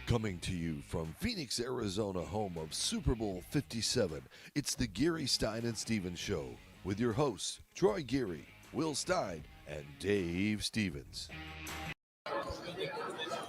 Coming to you from Phoenix, Arizona, home of Super Bowl 57, it's the Geary, Stein and Stevens Show with your hosts, Troy Geary, Will Stein, and Dave Stevens.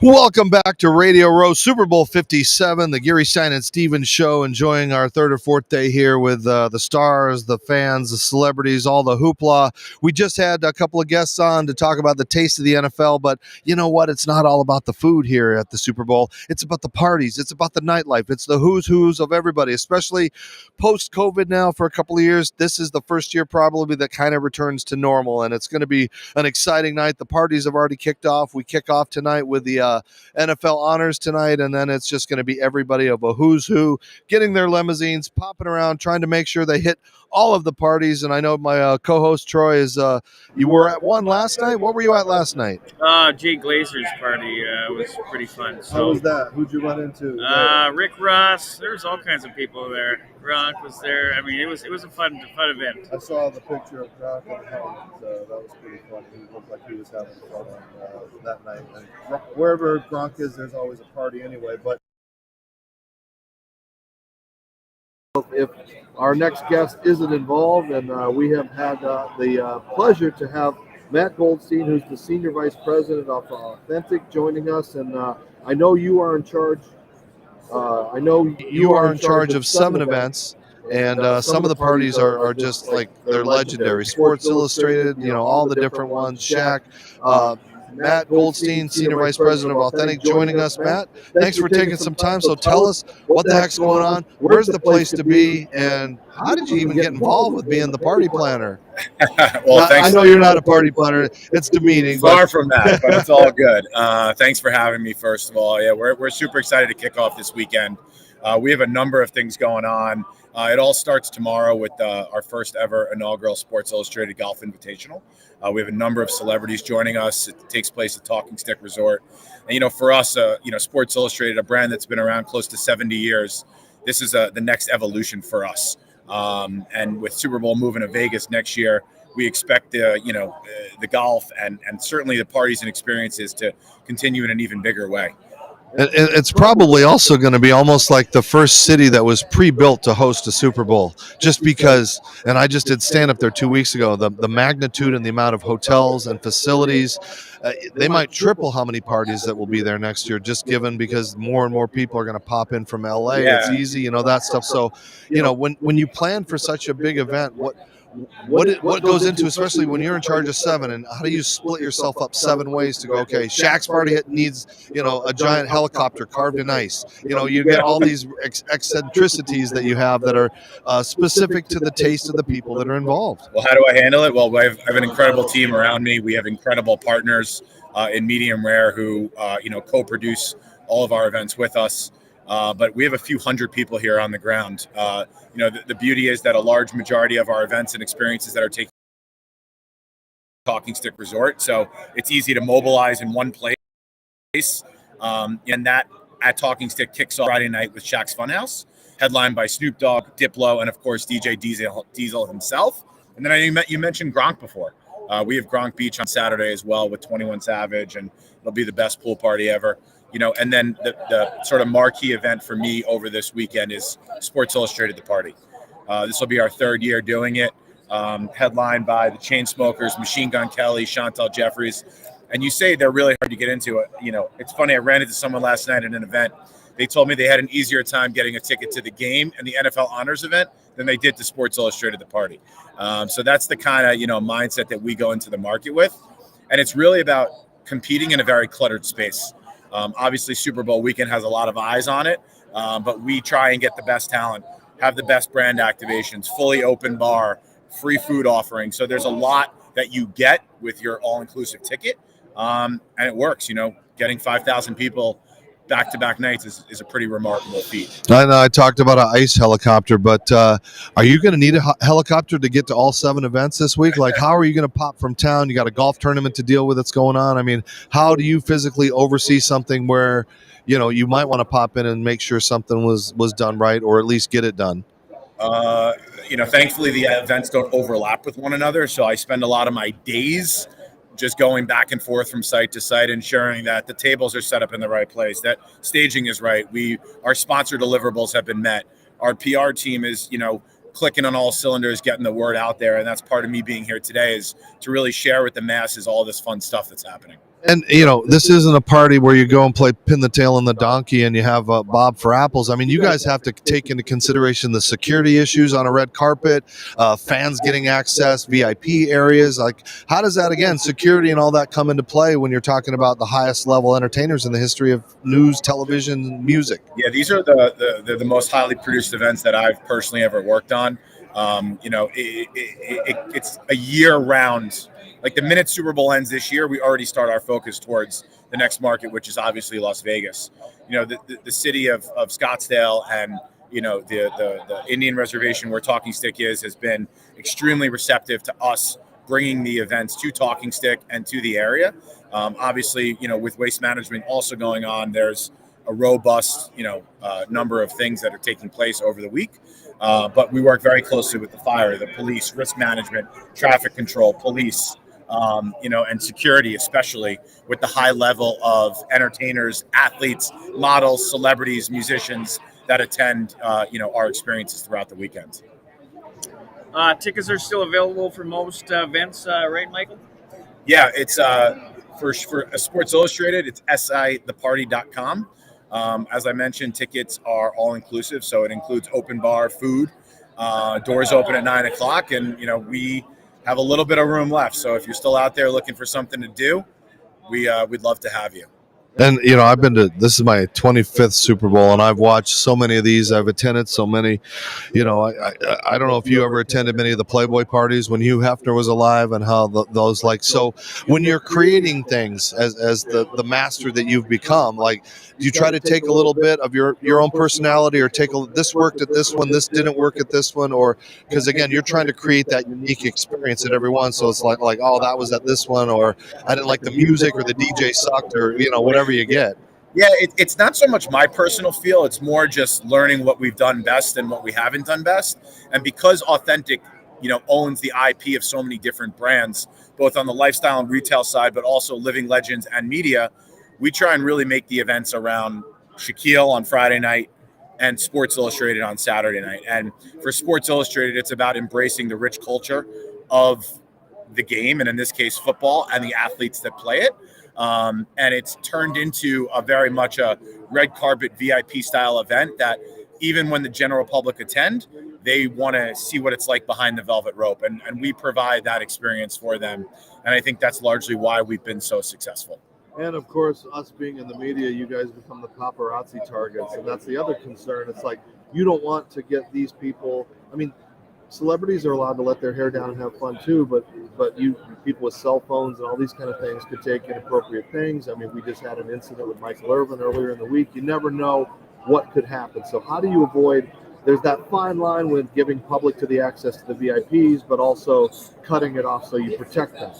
Welcome back to Radio Row, Super Bowl 57, the Geary, Stein and Stevens Show, enjoying our third or fourth day here with the stars, the fans, the celebrities, all the hoopla. We just had a couple of guests on to talk about the taste of the NFL, but you know what? It's not all about the food here at the Super Bowl. It's about the parties. It's about the nightlife. It's the who's who's of everybody, especially post-COVID now for a couple of years. This is the first year probably that kind of returns to normal, and it's going to be an exciting night. The parties have already kicked off. We kick off tonight with the NFL honors tonight, and then it's just going to be everybody of a who's who getting their limousines, popping around, trying to make sure they hit all of the parties. And I know my co-host Troy is you were at one last night. What were you at last night? Jay Glazer's party was pretty fun. So, How was that? Who'd you run into? Rick Ross. There's all kinds of people there. Gronk was there. I mean, it was a fun event. I saw the picture of Gronk at home. That was pretty fun. He looked like he was having fun that night. And wherever Gronk is, there's always a party anyway. But if our next guest isn't involved, and we have had the pleasure to have Matt Goldstein, who's the Senior Vice President of Authentic, joining us. And I know you are in charge. I know you are in charge of 7 events. And some of the parties are just like they're legendary. Sports Illustrated, all the different ones. Shaq, Matt Goldstein, Senior Vice President of Authentic, joining us. Matt, thanks for taking some time. So tell us what the heck's going on. Where's the place to be? And how did you even get involved with being the party planner? Well, thanks. I know you're not a party planner. It's demeaning. Far from that, but it's all good. Thanks for having me, first of all. Yeah, we're super excited to kick off this weekend. We have a number of things going on. It all starts tomorrow with our first ever inaugural Sports Illustrated Golf Invitational. We have a number of celebrities joining us. It takes place at Talking Stick Resort. And, for us, Sports Illustrated, a brand that's been around close to 70 years, this is the next evolution for us. And with Super Bowl moving to Vegas next year, we expect the golf and certainly the parties and experiences to continue in an even bigger way. It's probably also going to be almost like the first city that was pre-built to host a Super Bowl, just because, and I just did stand-up there 2 weeks ago, the magnitude and the amount of hotels and facilities, they might triple how many parties that will be there next year, just given because more and more people are going to pop in from LA. Yeah. It's easy, that stuff. So, when you plan for such a big event, what goes into, especially when you're in charge of 7, and how do you split yourself up 7 ways to go, okay, Shaq's party needs, a giant helicopter carved in ice. You get all these eccentricities that you have that are specific to the taste of the people that are involved. Well, how do I handle it? Well, I have an incredible team around me. We have incredible partners in Medium Rare who, co-produce all of our events with us. But we have a few hundred people here on the ground. The beauty is that a large majority of our events and experiences that are taking Talking Stick Resort, so it's easy to mobilize in one place. And that at Talking Stick kicks off Friday night with Shaq's Funhouse, headlined by Snoop Dogg, Diplo, and of course DJ Diesel himself. And then you mentioned Gronk before. We have Gronk Beach on Saturday as well with 21 Savage, and it'll be the best pool party ever. And then the sort of marquee event for me over this weekend is Sports Illustrated, the party. This will be our 3rd year doing it, headlined by the Chainsmokers, Machine Gun Kelly, Chantel Jeffries. And you say they're really hard to get into. It's funny, I ran into someone last night at an event. They told me they had an easier time getting a ticket to the game and the NFL Honors event than they did to Sports Illustrated, the party. So that's the kind of, mindset that we go into the market with. And it's really about competing in a very cluttered space. Obviously, Super Bowl weekend has a lot of eyes on it, but we try and get the best talent, have the best brand activations, fully open bar, free food offering. So there's a lot that you get with your all-inclusive ticket, and it works. Getting 5,000 people back-to-back nights is a pretty remarkable feat. I know I talked about an ice helicopter, but are you going to need a helicopter to get to all 7 events this week? Like, how are you going to pop from town? You got a golf tournament to deal with that's going on. I mean, how do you physically oversee something where, you might want to pop in and make sure something was done right, or at least get it done? Thankfully the events don't overlap with one another. So I spend a lot of my days just going back and forth from site to site, ensuring that the tables are set up in the right place, that staging is right. Our sponsor deliverables have been met. Our PR team is, clicking on all cylinders, getting the word out there. And that's part of me being here today, is to really share with the masses all this fun stuff that's happening. And, this isn't a party where you go and play pin the tail on the donkey and you have Bob for apples. I mean, you guys have to take into consideration the security issues on a red carpet, fans getting access, VIP areas. Like, how does that, again, security and all that come into play when you're talking about the highest level entertainers in the history of news, television, music? Yeah, these are the most highly produced events that I've personally ever worked on. It's a year-round. Like, the minute Super Bowl ends this year, we already start our focus towards the next market, which is obviously Las Vegas. The city of Scottsdale and the Indian reservation where Talking Stick has been extremely receptive to us bringing the events to Talking Stick and to the area. Obviously, with waste management also going on, there's a robust number of things that are taking place over the week. But we work very closely with the fire, the police, risk management, traffic control, police, and security, especially with the high level of entertainers, athletes, models, celebrities, musicians that attend, our experiences throughout the weekend. Tickets are still available for most events, right, Michael? Yeah, it's for Sports Illustrated, it's sitheparty.com. As I mentioned, tickets are all inclusive, so it includes open bar, food. Doors open at 9:00, and we have a little bit of room left. So if you're still out there looking for something to do, we'd love to have you. And, I've been to, this is my 25th Super Bowl, and I've watched so many of these. I've attended so many. I don't know if you ever attended many of the Playboy parties when Hugh Hefner was alive, and how those, like, so when you're creating things as the master that you've become, like, do you try to take a little bit of your own personality, or this worked at this one, this didn't work at this one, or, because again, you're trying to create that unique experience at every one. So it's like, oh, that was at this one, or I didn't like the music, or the DJ sucked, or, whatever you get. Yeah, it's not so much my personal feel. It's more just learning what we've done best and what we haven't done best. And because Authentic, owns the IP of so many different brands, both on the lifestyle and retail side, but also living legends and media, we try and really make the events around Shaquille on Friday night and Sports Illustrated on Saturday night. And for Sports Illustrated, it's about embracing the rich culture of the game, and in this case, football, and the athletes that play it. And it's turned into a very much a red carpet VIP style event that even when the general public attend, they want to see what it's like behind the velvet rope. And we provide that experience for them. And I think that's largely why we've been so successful. And of course, us being in the media, you guys become the paparazzi targets. And that's the other concern. It's like, you don't want to get these people. I mean, celebrities are allowed to let their hair down and have fun too, but people with cell phones and all these kind of things could take inappropriate things. I mean, we just had an incident with Michael Irvin earlier in the week. You never know what could happen. So how do you avoid? There's that fine line with giving public to the access to the VIPs, but also cutting it off so you protect them.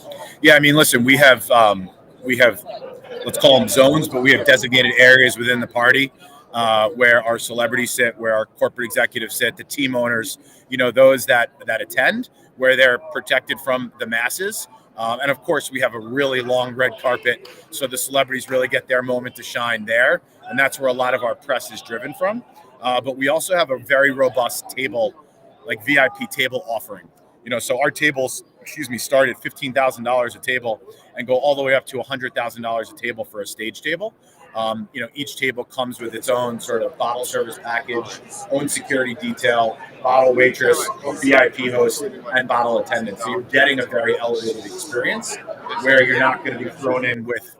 Yeah, I mean, listen, we have let's call them zones, but we have designated areas within the party where our celebrities sit, where our corporate executives sit, the team owners, those that attend, where they're protected from the masses. And of course, we have a really long red carpet, so the celebrities really get their moment to shine there. And that's where a lot of our press is driven from. But we also have a very robust table, like VIP table offering. So our tables, start at $15,000 a table and go all the way up to $100,000 a table for a stage table. Each table comes with its own sort of bottle service package, own security detail, bottle waitress, VIP host, and bottle attendant. So you're getting a very elevated experience where you're not going to be thrown in with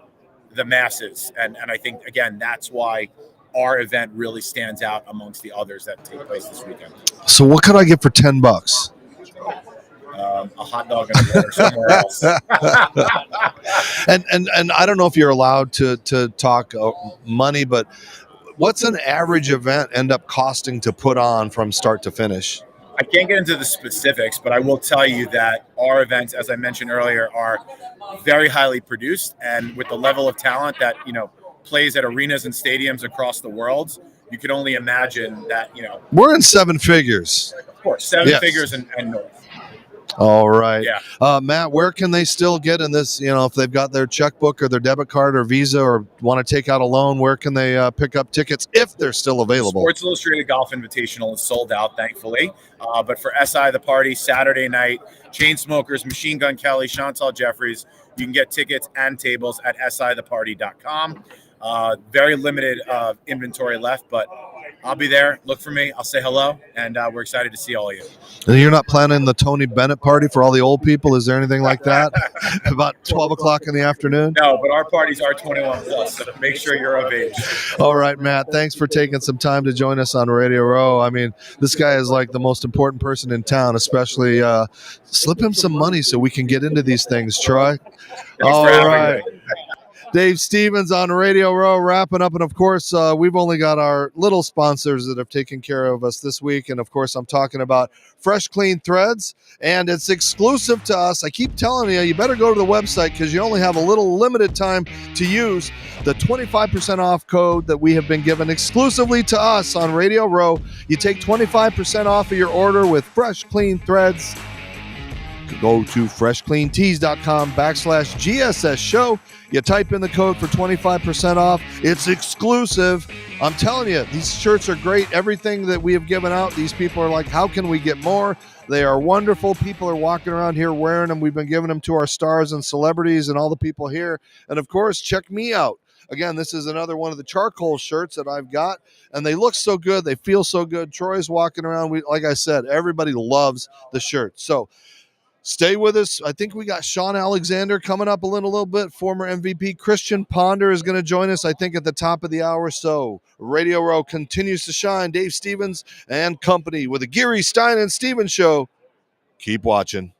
the masses. And I think, again, that's why our event really stands out amongst the others that take place this weekend. So what could I get for $10? A hot dog and a burger somewhere else. and I don't know if you're allowed to talk money, but what's an average event end up costing to put on from start to finish? I can't get into the specifics, but I will tell you that our events, as I mentioned earlier, are very highly produced, and with the level of talent that plays at arenas and stadiums across the world, you can only imagine that we're in seven figures. Of course, seven figures and north. All right. Yeah. Matt, where can they still get in this? If they've got their checkbook or their debit card or Visa or want to take out a loan, where can they pick up tickets if they're still available? Sports Illustrated Golf Invitational is sold out, thankfully. But for SI The Party, Saturday night, Chainsmokers, Machine Gun Kelly, Chantal Jeffries, you can get tickets and tables at sitheparty.com. Very limited inventory left, but I'll be there. Look for me. I'll say hello, and we're excited to see all of you. And you're not planning the Tony Bennett party for all the old people? Is there anything like that? About 12 o'clock in the afternoon? No, but our parties are 21 plus, so make sure you're of age. All right, Matt, thanks for taking some time to join us on Radio Row. I mean, this guy is like the most important person in town, especially slip him some money so we can get into these things, Troy. All right. Dave Stevens on Radio Row wrapping up. And, of course, we've only got our little sponsors that have taken care of us this week. And, of course, I'm talking about Fresh Clean Threads, and it's exclusive to us. I keep telling you, you better go to the website because you only have a little limited time to use the 25% off code that we have been given exclusively to us on Radio Row. You take 25% off of your order with Fresh Clean Threads. Go to freshcleantees.com/GSS show. You type in the code for 25% off. It's exclusive. I'm telling you, these shirts are great. Everything that we have given out, these people are like, how can we get more? They are wonderful. People are walking around here wearing them. We've been giving them to our stars and celebrities and all the people here. And, of course, check me out. Again, this is another one of the charcoal shirts that I've got, and they look so good. They feel so good. Troy's walking around. Like I said, everybody loves the shirt. So, stay with us. I think we got Sean Alexander coming up a little bit. Former MVP Christian Ponder is going to join us, I think, at the top of the hour. So Radio Row continues to shine. Dave Stevens and company with the Geary, Stein and Stevens show. Keep watching.